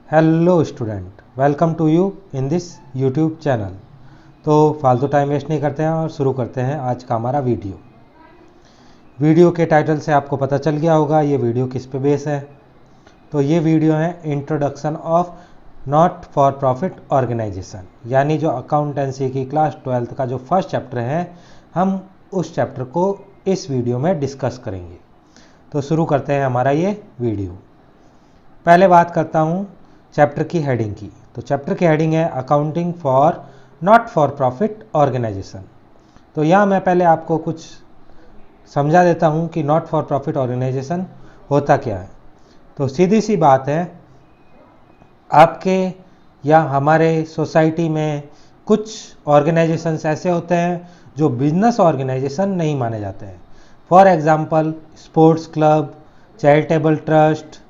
Hello student, welcome to you in this YouTube channel. तो फालतू time waste नहीं करते हैं और शुरू करते हैं आज का हमारा वीडियो के टाइटल से आपको पता चल गया होगा ये वीडियो किस पे बेस है। तो ये वीडियो है introduction of not for profit organization, यानी जो अकाउंटेंसी की क्लास 12th का जो फर्स्ट चैप्टर है, हम उस चैप्टर को इस वीडियो में डिस्कस करेंगे। तो शुरू करते हैं हमारा ये वीडियो। पहले बात करता हूँ चैप्टर की हेडिंग की। तो चैप्टर की हेडिंग है accounting for not for profit organization. तो यहाँ मैं पहले आपको कुछ समझा देता हूँ कि नॉट फॉर प्रॉफिट ऑर्गेनाइजेशन होता क्या है। तो सीधी सी बात है, आपके या हमारे सोसाइटी में कुछ ऑर्गेनाइजेशंस ऐसे होते हैं जो बिजनेस ऑर्गेनाइजेशन नहीं माने जाते हैं। For example sports club, charitable trust,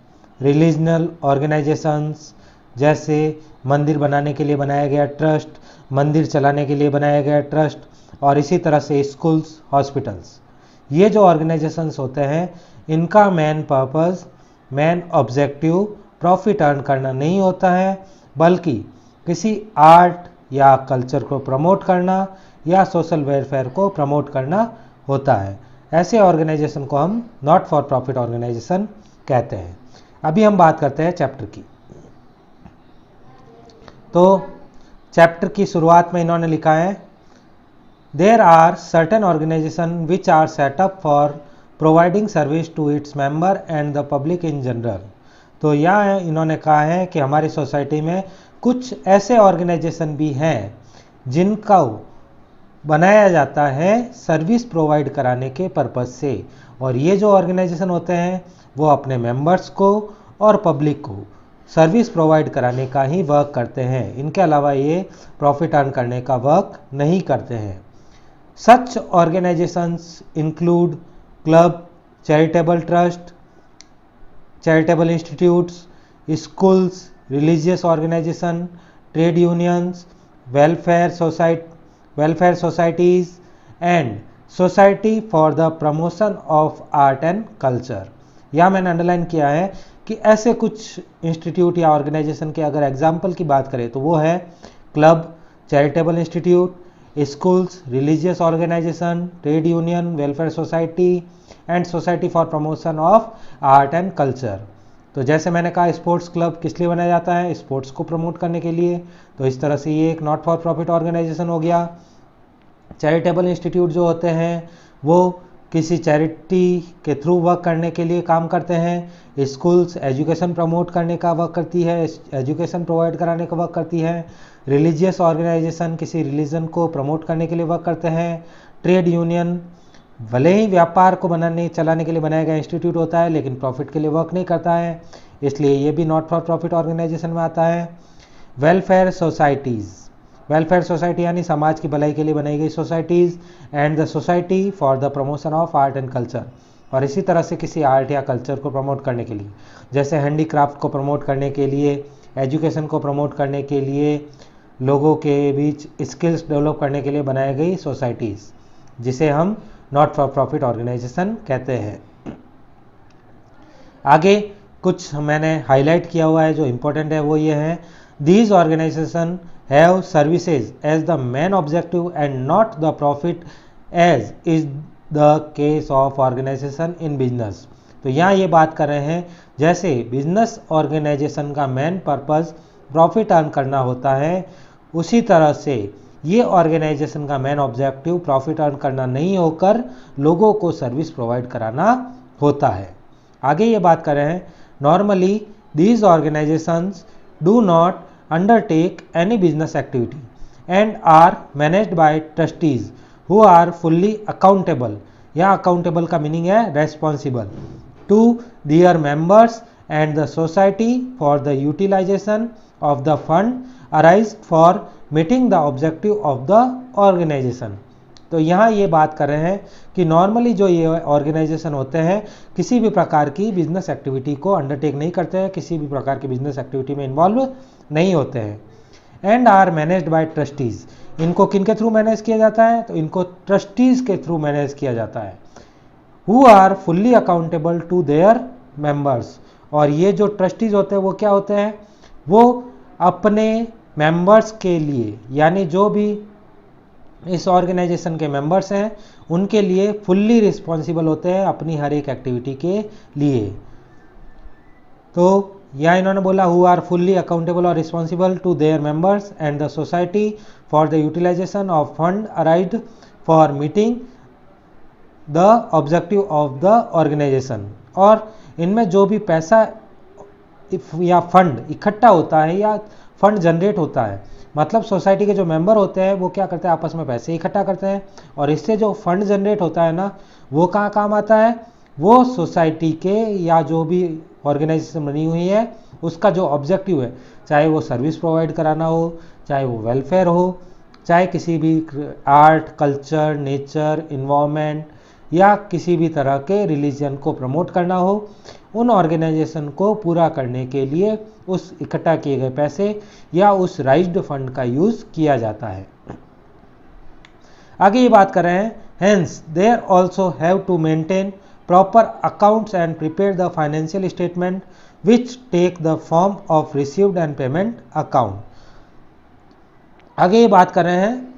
religional organisations, जैसे मंदिर बनाने के लिए बनाया गया ट्रस्ट, मंदिर चलाने के लिए बनाया गया ट्रस्ट, और इसी तरह से स्कूल्स, हॉस्पिटल्स। ये जो ऑर्गेनाइजेशंस होते हैं, इनका main purpose, main objective profit earn करना नहीं होता है, बल्कि किसी आर्ट या कल्चर को प्रमोट करना या सोशल वेलफेयर को प्रमोट करना होता है। ऐसे ऑर्गेनाइजेशन को हम नॉट फॉर प्रॉफिट ऑर्गेनाइजेशन कहते हैं। अभी हम बात करते हैं चैप्टर की। तो चैप्टर की शुरुआत में इन्होंने लिखा है, there are certain organization which are set up for providing service to its member and the public in general. तो यहाँ इन्होंने कहा है कि हमारी सोसाइटी में कुछ ऐसे ऑर्गेनाइजेशन भी हैं जिनका बनाया जाता है सर्विस प्रोवाइड कराने के पर्पज़ से, और ये जो ऑर्गेनाइजेशन होते हैं वो अपने मेंबर्स को और पब्लिक को सर्विस प्रोवाइड कराने का ही वर्क करते हैं। इनके अलावा ये प्रॉफिट अर्न करने का वर्क नहीं करते हैं। Such organisations include club, charitable trust, charitable institutes, schools, religious organisation, trade unions, welfare societies and society for the promotion of art and culture. यहाँ मैंने अंडरलाइन किया है कि ऐसे कुछ इंस्टीट्यूट या ऑर्गेनाइजेशन के अगर एग्जाम्पल की बात करें तो वो है club, charitable institute, schools, religious organisation, trade union, welfare society and society for promotion of art and culture. तो जैसे मैंने कहा, स्पोर्ट्स क्लब किस लिए बनाया जाता है? स्पोर्ट्स को प्रमोट करने के लिए। तो इस तरह से ये एक नॉट फॉर प्रॉफिट ऑर्गेनाइजेशन हो गया। चैरिटेबल इंस्टीट्यूट जो होते हैं वो किसी चैरिटी के थ्रू वर्क करने के लिए काम करते हैं। स्कूल्स एजुकेशन प्रमोट करने का वर्क करती है, एजुकेशन प्रोवाइड कराने का वर्क करती है। रिलीजियस ऑर्गेनाइजेशन किसी रिलीजन को प्रमोट करने के लिए वर्क करते हैं। ट्रेड यूनियन भले ही व्यापार को चलाने के लिए बनाया गया इंस्टीट्यूट होता है, लेकिन प्रॉफिट के लिए वर्क नहीं करता है, इसलिए ये भी नॉट फॉर प्रॉफिट ऑर्गेनाइजेशन में आता है। वेलफेयर सोसाइटी यानी समाज की भलाई के लिए बनाई गई societies, and the society for the promotion of art and culture, और इसी तरह से किसी आर्ट या कल्चर को प्रमोट करने के लिए, जैसे हैंडीक्राफ्ट को प्रमोट करने के लिए, एजुकेशन को प्रमोट करने के लिए, लोगों के बीच स्किल्स डेवलप करने के लिए बनाई गई सोसाइटीज़, जिसे हम नॉट फॉर प्रॉफिट ऑर्गेनाइजेशन कहते हैं। आगे कुछ मैंने हाईलाइट किया हुआ है जो इम्पोर्टेंट है, वो ये है, these organization have services as the main objective and not the profit as is the case of organization in business. तो यहाँ ये बात कर रहे हैं, जैसे बिजनेस ऑर्गेनाइजेशन का मेन पर्पस प्रॉफिट अर्न करना होता है, उसी तरह से ये ऑर्गेनाइजेशन का मेन ऑब्जेक्टिव प्रॉफिट अर्न करना नहीं होकर लोगों को सर्विस प्रोवाइड कराना होता है। आगे ये बात कर रहे हैं, normally these organisations do not undertake any business activity and are managed by trustees who are fully accountable, या accountable का मीनिंग है responsible to their members and the society for the utilization of the fund arised for meeting the objective of the organization। तो यहाँ ये बात कर रहे हैं कि नॉर्मली जो ये ऑर्गेनाइजेशन होते हैं किसी भी प्रकार की बिजनेस एक्टिविटी को अंडरटेक नहीं करते हैं, किसी भी प्रकार की बिजनेस एक्टिविटी में इन्वॉल्व नहीं होते हैं, and are managed by trustees. इनको किन के थ्रू मैनेज किया जाता है? तो इनको ट्रस्टीज़ के थ्रू मैनेज किया जाता है, who are fully accountable to their members. और ये जो ट्रस्टीज़ होते हैं वो क्या होते हैं? वो अपने मेंबर्स के लिए, यानी जो भी इस ऑर्गेनाइजेशन के मेंबर्स हैं उनके लिए फुल्ली रिस्पॉन्सिबल होते हैं अपनी हर एक एक्टिविटी के लिए। तो यहाँ इन्होंने बोला हु आर फुल्ली अकाउंटेबल और responsible to their members and the society for the utilization of fund arrived for meeting the objective of the organization. और इनमें जो भी पैसा या फंड इकट्ठा होता है या फंड जनरेट होता है, मतलब सोसाइटी के जो मेंबर होते हैं वो क्या करते हैं, आपस में पैसे इकट्ठा करते हैं, और इससे जो फंड जनरेट होता है ना, वो कहाँ काम आता है, वो सोसाइटी के या जो भी ऑर्गेनाइजेशन बनी हुई है उसका जो ऑब्जेक्टिव है, चाहे वो सर्विस प्रोवाइड कराना हो, चाहे वो वेलफेयर हो, चाहे किसी भी आर्ट, कल्चर, नेचर, इन्वायरमेंट या किसी भी तरह के रिलीजन को प्रमोट करना हो, उन ऑर्गेनाइजेशन को पूरा करने के लिए उस इकट्ठा किए गए पैसे या उस राइज्ड फंड का यूज किया जाता है। आगे ये बात कर रहे हैं, hence there also have to maintain proper accounts and prepare the financial statement which take the form of received and payment account. आगे ये बात कर रहे हैं,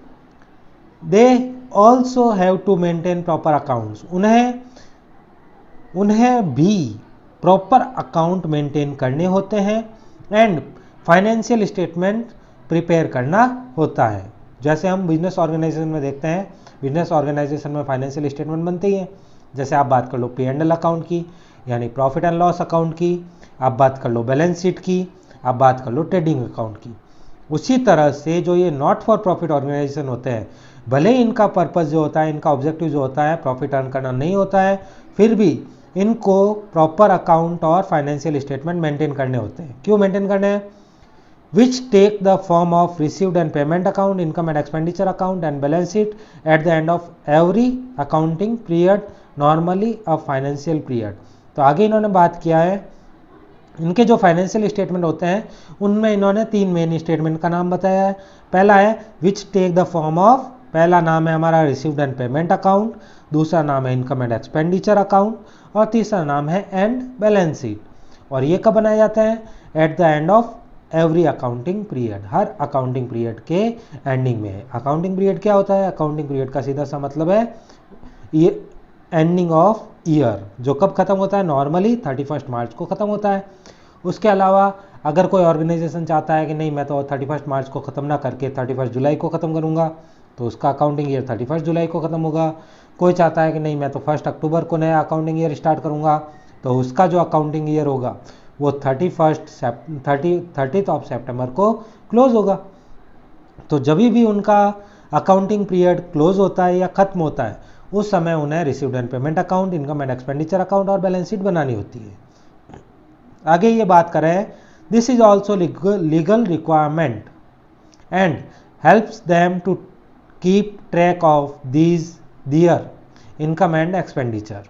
they also have to maintain proper accounts, उन्हें भी प्रॉपर अकाउंट मेंटेन करने होते हैं एंड फाइनेंशियल स्टेटमेंट प्रिपेयर करना होता है। जैसे हम बिजनेस ऑर्गेनाइजेशन में देखते हैं, बिजनेस ऑर्गेनाइजेशन में फाइनेंशियल स्टेटमेंट बनती है। जैसे आप बात कर लो P&L अकाउंट की, यानी प्रॉफिट एंड लॉस अकाउंट की, आप बात कर लो बैलेंस शीट की, आप बात कर लो ट्रेडिंग अकाउंट की। उसी तरह से जो ये नॉट फॉर प्रॉफिट ऑर्गेनाइजेशन होते हैं, भले ही इनका पर्पस जो होता है, इनका ऑब्जेक्टिव जो होता है प्रॉफिट अर्न करना नहीं होता है, फिर भी इनको प्रॉपर अकाउंट और फाइनेंशियल स्टेटमेंट मेंटेन करने होते हैं। क्यों मेंटेन करने हैं? Which take the form of received and payment account, income and expenditure account and balance sheet at the end of every accounting period, normally a financial period. तो आगे इन्होंने बात किया है, इनके जो फाइनेंशियल स्टेटमेंट होते हैं उनमें इन्होंने 3 मेन स्टेटमेंट का नाम बताया है। पहला है which take the form of, पहला नाम है हमारा रिसीव्ड एंड पेमेंट अकाउंट, दूसरा नाम है इनकम एंड एक्सपेंडिचर अकाउंट और तीसरा नाम है एंड बैलेंस शीट। और ये कब बनाए जाते हैं? Eight the end of every accounting period, her accounting period के एंडिंग में है। अकाउंटिंग पीरियड क्या होता है? अकाउंटिंग पीरियड का सीधा सा मतलब है ये एंडिंग ऑफ ईयर, जो कब खत्म होता है? नॉर्मली 31 मार्च को खत्म होता है। उसके अलावा अगर कोई ऑर्गेनाइजेशन चाहता है कि नहीं मैं तो 31 मार्च को ख़त्म ना करके 31 जुलाई को ख़त्म करूँगा, तो उसका अकाउंटिंग ईयर 31 जुलाई को ख़त्म होगा। कोई चाहता है कि नहीं मैं तो 1 अक्टूबर को नया अकाउंटिंग ईयर स्टार्ट करूँगा, तो उसका जो अकाउंटिंग ईयर होगा वो 30th ऑफ सितंबर को क्लोज होगा। तो जब भी उनका अकाउंटिंग पीरियड क्लोज होता है या ख़त्म होता है, उस समय उन्हें received and payment account, income and expenditure account और बैलेंस शीट बनानी होती है। आगे ये बात कर रहे हैं, this is also legal requirement and helps them to keep track of their income and expenditure.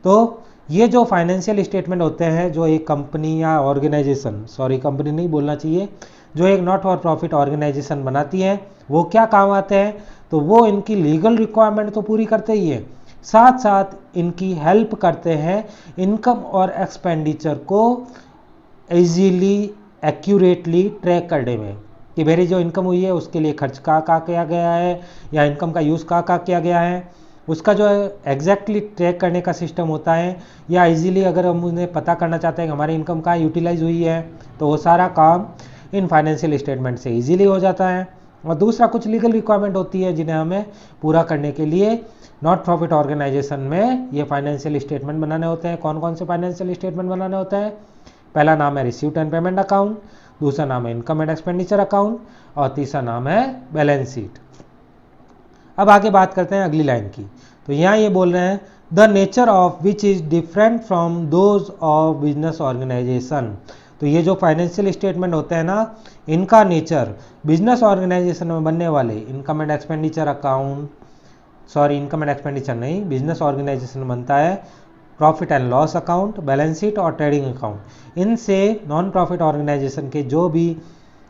तो ये जो फाइनेंशियल स्टेटमेंट होते हैं जो एक कंपनी या ऑर्गेनाइजेशन, सॉरी कंपनी नहीं बोलना चाहिए, जो एक नॉट फॉर प्रॉफिट ऑर्गेनाइजेशन बनाती है, वो क्या काम आते हैं? तो वो इनकी लीगल रिक्वायरमेंट तो पूरी करते ही है, साथ साथ इनकी हेल्प करते हैं इनकम और एक्सपेंडिचर को इजीली एक्यूरेटली ट्रैक करने में, कि मेरी जो इनकम हुई है उसके लिए खर्च का किया गया है या इनकम का यूज़ का किया गया है, उसका जो एग्जैक्टली ट्रैक करने का सिस्टम होता है। या इजीली अगर हम उन्हें पता करना चाहते हैं कि हमारी इनकम कहाँ यूटिलाइज हुई है, तो वो सारा काम इन फाइनेंशियल स्टेटमेंट से इजीली हो जाता है। और दूसरा कुछ लीगल रिक्वायरमेंट होती है जिन्हें हमें पूरा करने के लिए नॉट प्रॉफिट ऑर्गेनाइजेशन में ये फाइनेंशियल स्टेटमेंट बनाने होते हैं। कौन कौन से फाइनेंशियल स्टेटमेंट बनाने होते हैं? पहला नाम है रिसीव्ड एंड पेमेंट अकाउंट, दूसरा नाम है इनकम एंड एक्सपेंडिचर अकाउंट और तीसरा नाम है बैलेंस शीट। अब आगे बात करते हैं अगली लाइन की। तो यहाँ ये बोल रहे हैं the nature of which is different from those of business organization. तो ये जो फाइनेंशियल स्टेटमेंट होते हैं ना, इनका नेचर बिजनेस ऑर्गेनाइजेशन में बनने वाले income and expenditure account, sorry income and expenditure नहीं, बिजनेस ऑर्गेनाइजेशन में बनता है profit and loss account, balance sheet और ट्रेडिंग अकाउंट। इनसे नॉन प्रॉफिट ऑर्गेनाइजेशन के जो भी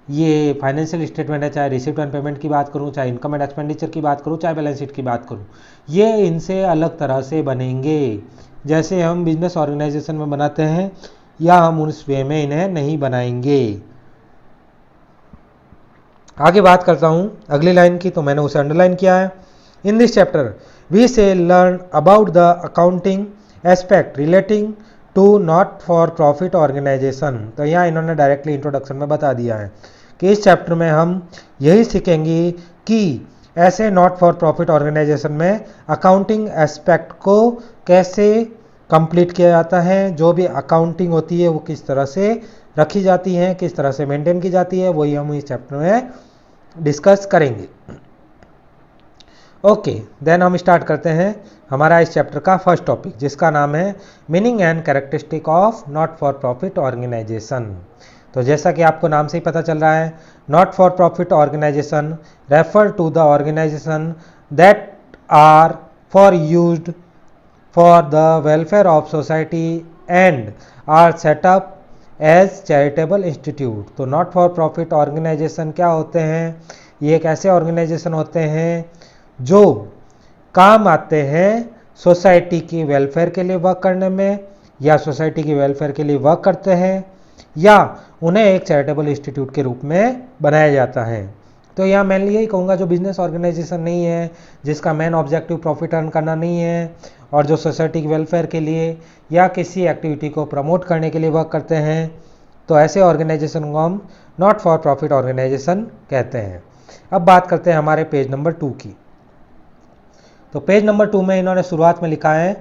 ये फाइनेंशियल स्टेटमेंट है, चाहे रिसीव्ड एंड पेमेंट की बात करूँ, चाहे इनकम एंड एक्सपेंडिचर की बात करूँ, चाहे बैलेंस शीट की बात करूँ, ये इनसे अलग तरह से बनेंगे। जैसे हम बिजनेस ऑर्गेनाइजेशन में बनाते हैं या हम उस वे में इन्हें नहीं बनाएंगे। आगे बात करता हूँ अगली लाइन की, तो मैंने उसे अंडरलाइन किया है। In this chapter we say learn about the accounting aspect relating to not for profit organization. तो यहाँ इन्होंने डायरेक्टली इंट्रोडक्शन में बता दिया है कि इस चैप्टर में हम यही सीखेंगे कि ऐसे नॉट फॉर प्रॉफिट ऑर्गेनाइजेशन में अकाउंटिंग एस्पेक्ट को कैसे कंप्लीट किया जाता है, जो भी अकाउंटिंग होती है वो किस तरह से रखी जाती है, किस तरह से मेंटेन की जाती है, वही हम इस चैप्टर में डिस्कस करेंगे। ओके, देन हम स्टार्ट करते हैं हमारा इस चैप्टर का फर्स्ट टॉपिक, जिसका नाम है meaning and characteristic of not for profit organization. तो जैसा कि आपको नाम से ही पता चल रहा है, not for profit organization refer to the organization that are for used for the welfare of society and are set up as charitable institute. तो नॉट फॉर प्रॉफिट ऑर्गेनाइजेशन क्या होते हैं? ये एक ऐसे ऑर्गेनाइजेशन होते हैं जो काम आते हैं सोसाइटी की वेलफेयर के लिए वर्क करने में, या सोसाइटी की वेलफेयर के लिए वर्क करते हैं, या उन्हें एक चैरिटेबल इंस्टीट्यूट के रूप में बनाया जाता है। तो यहाँ मेनली यही कहूँगा, जो बिजनेस ऑर्गेनाइजेशन नहीं है, जिसका मेन ऑब्जेक्टिव प्रॉफिट अर्न करना नहीं है, और जो सोसाइटी की वेलफेयर के लिए या किसी एक्टिविटी को प्रमोट करने के लिए वर्क करते हैं, तो ऐसे ऑर्गेनाइजेशन को हम नॉट फॉर प्रॉफिट ऑर्गेनाइजेशन कहते हैं। अब बात करते हैं हमारे पेज नंबर 2 की। तो पेज नंबर 2 में इन्होंने शुरुआत में लिखा है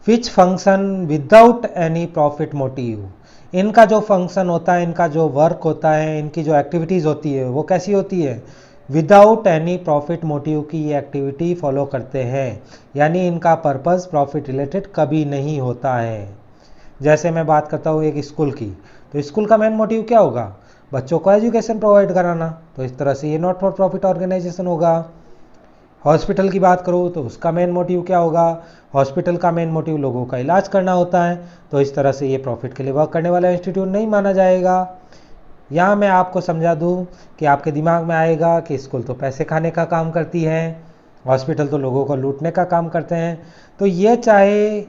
which function without any profit motive. इनका जो फंक्शन होता है, इनका जो वर्क होता है, इनकी जो एक्टिविटीज़ होती है वो कैसी होती है? विदाउट एनी प्रॉफिट मोटिव की ये एक्टिविटी फॉलो करते हैं, यानी इनका पर्पस प्रॉफिट रिलेटेड कभी नहीं होता है। जैसे मैं बात करता हूँ एक स्कूल की, तो स्कूल का मेन मोटिव क्या होगा? बच्चों को एजुकेशन प्रोवाइड कराना। तो इस तरह से ये नॉट फॉर प्रॉफिट ऑर्गेनाइजेशन होगा। हॉस्पिटल की बात करूँ तो उसका मेन मोटिव क्या होगा? हॉस्पिटल का मेन मोटिव लोगों का इलाज करना होता है। तो इस तरह से ये प्रॉफिट के लिए वर्क करने वाला इंस्टीट्यूट नहीं माना जाएगा। यहाँ मैं आपको समझा दूँ कि आपके दिमाग में आएगा कि स्कूल तो पैसे खाने का काम करती है, हॉस्पिटल तो लोगों को लूटने का काम करते हैं। तो ये चाहे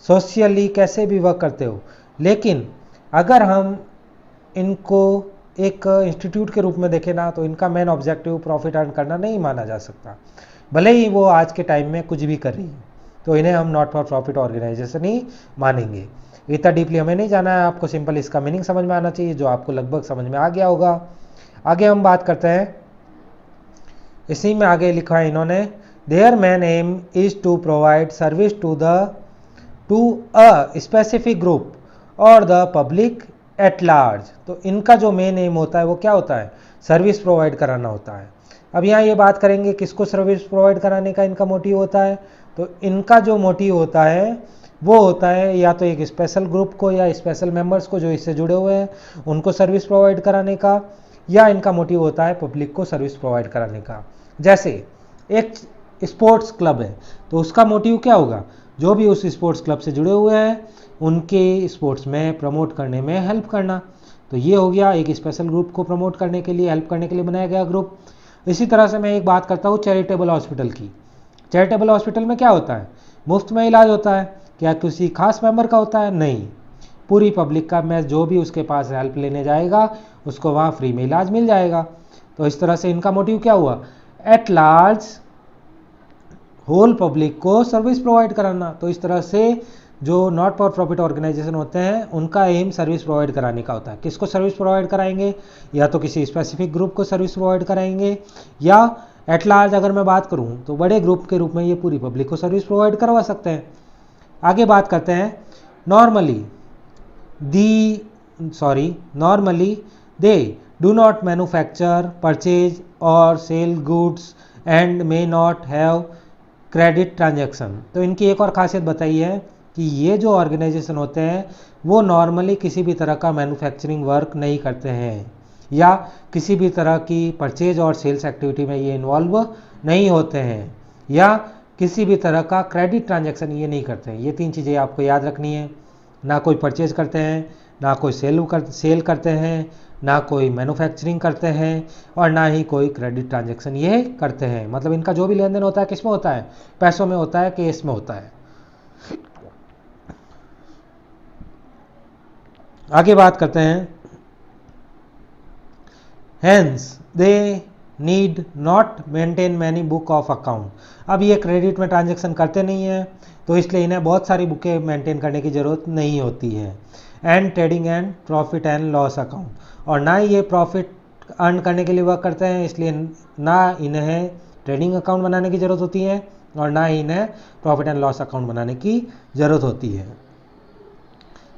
सोशली कैसे भी वर्क करते हो, लेकिन अगर हम इनको एक इंस्टीट्यूट के रूप में देखें ना, तो इनका मेन ऑब्जेक्टिव प्रॉफिट अर्न करना नहीं माना जा सकता, भले ही वो आज के टाइम में कुछ भी कर रही है। तो इन्हें हम नॉट फॉर प्रॉफिट ऑर्गेनाइजेशन ही मानेंगे। इतना डीपली हमें नहीं जाना है, आपको सिंपल इसका मीनिंग समझ में आना चाहिए, जो आपको लगभग समझ में आ गया होगा। आगे हम बात करते हैं, इसी में आगे लिखा है इन्होंने their main aim is to provide service to a specific group और द पब्लिक एट लार्ज। तो इनका जो मेन एम होता है वो क्या होता है? सर्विस प्रोवाइड कराना होता है। अब यहाँ ये बात करेंगे किसको सर्विस प्रोवाइड कराने का इनका मोटिव होता है। तो इनका जो मोटिव होता है वो होता है या तो एक स्पेशल ग्रुप को या स्पेशल मेंबर्स को जो इससे जुड़े हुए हैं उनको सर्विस प्रोवाइड कराने का, या इनका मोटिव होता है पब्लिक को सर्विस प्रोवाइड कराने का। जैसे एक स्पोर्ट्स क्लब है, तो उसका मोटिव क्या होगा? जो भी उस स्पोर्ट्स क्लब से जुड़े हुए हैं उनके स्पोर्ट्स में प्रमोट करने में हेल्प करना। तो ये हो गया एक स्पेशल ग्रुप को प्रमोट करने के लिए, हेल्प करने के लिए बनाया गया ग्रुप। इसी तरह से मैं एक बात करता हूँ चैरिटेबल हॉस्पिटल की। चैरिटेबल हॉस्पिटल में क्या होता है? मुफ्त में इलाज होता है। क्या किसी खास मेंबर का होता है? नहीं, पूरी पब्लिक का। मैं जो भी उसके पास हेल्प लेने जाएगा उसको वहाँ फ्री में इलाज मिल जाएगा। तो इस तरह से इनका मोटिव क्या हुआ? एट लार्ज होल पब्लिक को सर्विस प्रोवाइड कराना। तो इस तरह से जो नॉट फॉर प्रॉफिट ऑर्गेनाइजेशन होते हैं उनका एम सर्विस प्रोवाइड कराने का होता है। किसको सर्विस प्रोवाइड कराएंगे? या तो किसी स्पेसिफिक ग्रुप को सर्विस प्रोवाइड कराएंगे, या एट लार्ज अगर मैं बात करूं तो बड़े ग्रुप के रूप में ये पूरी पब्लिक को सर्विस प्रोवाइड करवा सकते हैं। आगे बात करते हैं normally they do not manufacture, purchase और sell goods and may not have credit transaction. तो इनकी एक और खासियत बताई है कि ये जो ऑर्गेनाइजेशन होते हैं वो नॉर्मली किसी भी तरह का मैन्युफैक्चरिंग वर्क नहीं करते हैं, या किसी भी तरह की परचेज और सेल्स एक्टिविटी में ये इन्वॉल्व नहीं होते हैं, या किसी भी तरह का क्रेडिट ट्रांजैक्शन ये नहीं करते हैं। ये 3 चीज़ें आपको याद रखनी है। ना कोई परचेज करते हैं, ना कोई सेल करते हैं, ना कोई मैन्युफैक्चरिंग करते हैं, और ना ही कोई क्रेडिट ट्रांजैक्शन ये करते हैं। मतलब इनका जो भी लेन देन होता है किस में होता है? पैसों में होता है, केस में होता है। आगे बात करते हैं hence they need not maintain many book of account. अब ये क्रेडिट में ट्रांजेक्शन करते नहीं हैं, तो इसलिए इन्हें बहुत सारी बुकें मेंटेन करने की ज़रूरत नहीं होती है। And trading and profit and loss account, और ना ही ये प्रॉफिट अर्न करने के लिए वर्क करते हैं, इसलिए ना इन्हें ट्रेडिंग अकाउंट बनाने की ज़रूरत होती है और ना ही इन्हें प्रॉफिट एंड लॉस अकाउंट बनाने की ज़रूरत होती है।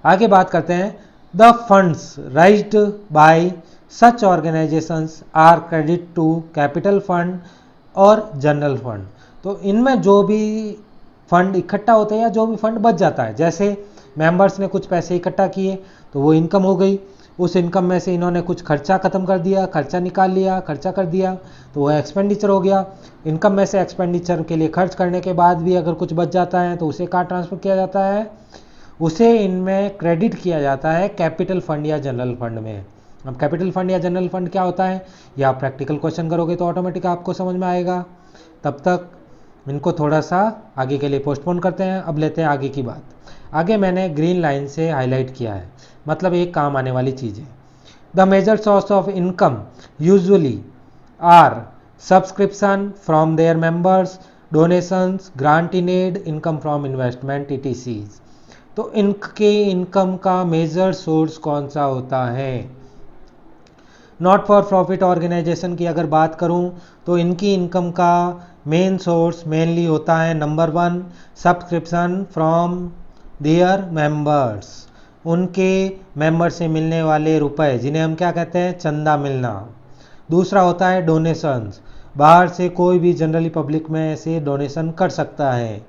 आगे बात करते हैं, the funds raised by such organizations are credit to capital fund और जनरल फंड। तो इनमें जो भी फंड इकट्ठा होते हैं या जो भी फंड बच जाता है, जैसे मेंबर्स ने कुछ पैसे इकट्ठा किए तो वो इनकम हो गई, उस इनकम में से इन्होंने कुछ खर्चा खत्म कर दिया, खर्चा निकाल लिया, खर्चा कर दिया तो वो एक्सपेंडिचर हो गया। इनकम में से एक्सपेंडिचर के लिए खर्च करने के बाद भी अगर कुछ बच जाता है तो उसे कहाँ ट्रांसफर किया जाता है, उसे इनमें क्रेडिट किया जाता है कैपिटल फंड या जनरल फंड में। अब कैपिटल फंड या जनरल फंड क्या होता है, या आप प्रैक्टिकल क्वेश्चन करोगे तो ऑटोमेटिक आपको समझ में आएगा। तब तक इनको थोड़ा सा आगे के लिए पोस्टपोन करते हैं। अब लेते हैं आगे की बात। आगे मैंने ग्रीन लाइन से हाईलाइट किया है, मतलब एक काम आने वाली चीज़ है। The major source of income usually are subscription from their members, donations, grant in aid, income from investment ETCs। तो इनके इनकम का मेजर सोर्स कौन सा होता है? नॉट फॉर प्रॉफिट ऑर्गेनाइजेशन की अगर बात करूं तो इनकी इनकम का मेन सोर्स मेनली होता है, number 1 subscription from their members, उनके मेंबर से मिलने वाले रुपए जिन्हें हम क्या कहते हैं, चंदा मिलना। दूसरा होता है डोनेशंस, बाहर से कोई भी जनरली पब्लिक में से डोनेशन कर सकता है।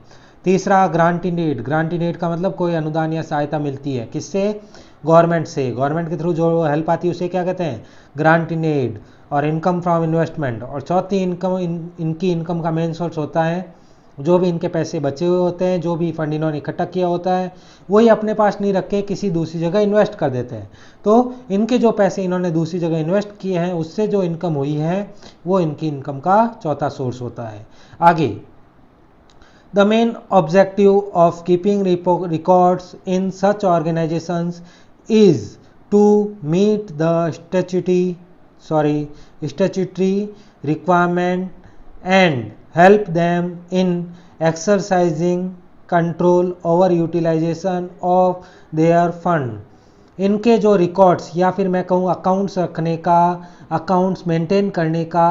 तीसरा grant in aid, grant in aid का मतलब कोई अनुदान या सहायता मिलती है, किससे, गवर्नमेंट से, गवर्नमेंट के थ्रू जो हेल्प आती है उसे क्या कहते हैं, ग्रांट इन एड। और इनकम फ्रॉम इन्वेस्टमेंट, और चौथी इनकम इनकी इनकम का मेन सोर्स होता है जो भी इनके पैसे बचे हुए होते हैं, जो भी फंड इन्होंने इकट्ठा किया होता है वही अपने पास नहीं रख के किसी दूसरी जगह इन्वेस्ट कर देते हैं। तो इनके जो पैसे इन्होंने दूसरी जगह इन्वेस्ट किए हैं उससे जो इनकम हुई है वो इनकी इनकम का चौथा सोर्स होता है। आगे, the main objective of keeping records in such organizations is to meet the statutory requirement and help them in exercising control over utilization of their fund। इनके जो रिकॉर्ड्स या फिर मैं कहूँ अकाउंट्स रखने का, अकाउंट्स मेंटेन करने का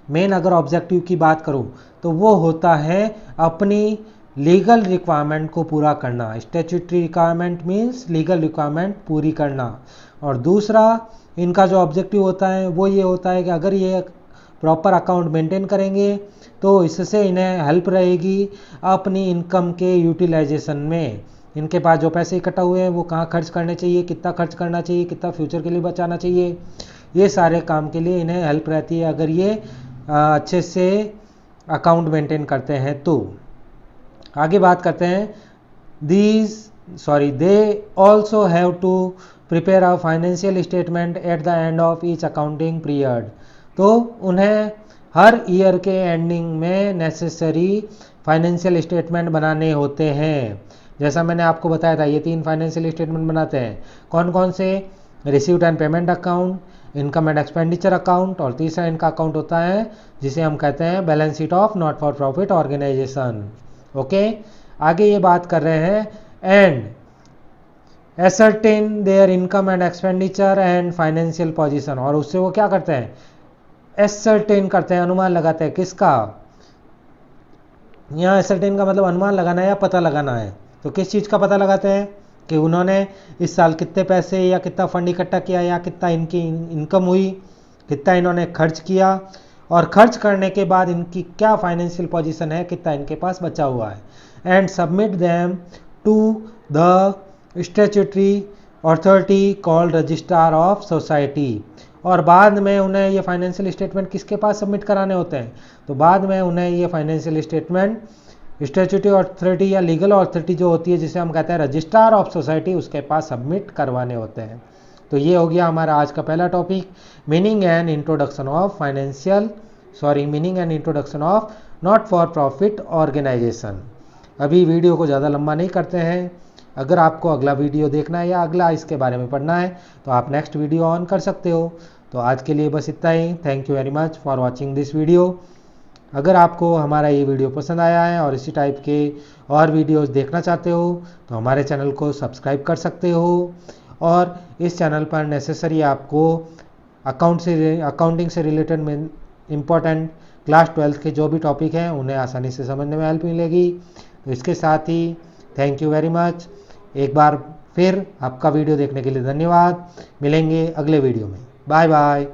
मेन अगर ऑब्जेक्टिव की बात करूँ तो वो होता है अपनी लीगल रिक्वायरमेंट को पूरा करना। Statutory requirement means legal requirement पूरी करना। और दूसरा इनका जो ऑब्जेक्टिव होता है वो ये होता है कि अगर ये प्रॉपर अकाउंट मेंटेन करेंगे तो इससे इन्हें हेल्प रहेगी अपनी इनकम के यूटिलाइजेशन में। इनके पास जो पैसे इकट्ठा हुए हैं वो कहाँ खर्च करने चाहिए, कितना खर्च करना चाहिए, कितना फ्यूचर के लिए बचाना चाहिए, ये सारे काम के लिए इन्हें हेल्प रहती है अगर ये अच्छे से अकाउंट मेंटेन करते हैं तो। आगे बात करते हैं, they also have to prepare a financial statement at the end of each accounting period. तो उन्हें हर ईयर के एंडिंग में नेसेसरी फाइनेंशियल स्टेटमेंट बनाने होते हैं। जैसा मैंने आपको बताया था ये 3 फाइनेंशियल स्टेटमेंट बनाते हैं, कौन कौन से, received and payment account, income and expenditure account, और तीसरा इनका अकाउंट होता है जिसे हम कहते हैं balance sheet of not for profit organization. Okay, आगे ये बात कर रहे हैं, and ascertain their income and expenditure and financial position. और उससे वो क्या करते हैं, एसर्टेन करते हैं, अनुमान लगाते हैं, किसका, यहाँ एसर्टेन का मतलब अनुमान लगाना है या पता लगाना है। तो किस चीज़ का पता लगाते हैं कि उन्होंने इस साल कितने पैसे या कितना फंड इकट्ठा किया या कितना इनकी इनकम हुई, कितना इन्होंने खर्च किया, और खर्च करने के बाद इनकी क्या फाइनेंशियल पोजीशन है, कितना इनके पास बचा हुआ है। And submit them to the statutory authority called registrar of society. और बाद में उन्हें ये फाइनेंशियल स्टेटमेंट किसके पास सबमिट कराने होते हैं, तो बाद में उन्हें ये फाइनेंशियल स्टेटमेंट स्टैट्यूटरी अथॉरिटी या लीगल अथॉरिटी जो होती है जिसे हम कहते हैं रजिस्ट्रार ऑफ सोसाइटी, उसके पास सबमिट करवाने होते हैं। तो ये हो गया हमारा आज का पहला topic, meaning and introduction of not for profit organization. अभी वीडियो को ज़्यादा लंबा नहीं करते हैं। अगर आपको अगला वीडियो देखना है या अगला इसके बारे में पढ़ना है तो आप नेक्स्ट वीडियो ऑन कर सकते हो। तो आज के लिए बस इतना ही। Thank you very much for watching this video. अगर आपको हमारा ये वीडियो पसंद आया है और इसी टाइप के और वीडियोस देखना चाहते हो तो हमारे चैनल को सब्सक्राइब कर सकते हो, और इस चैनल पर नेसेसरी आपको अकाउंटिंग से रिलेटेड में इम्पोर्टेंट क्लास 12th के जो भी टॉपिक हैं उन्हें आसानी से समझने में हेल्प मिलेगी। तो इसके साथ ही थैंक यू वेरी मच। एक बार फिर आपका वीडियो देखने के लिए धन्यवाद। मिलेंगे अगले वीडियो में। Bye bye.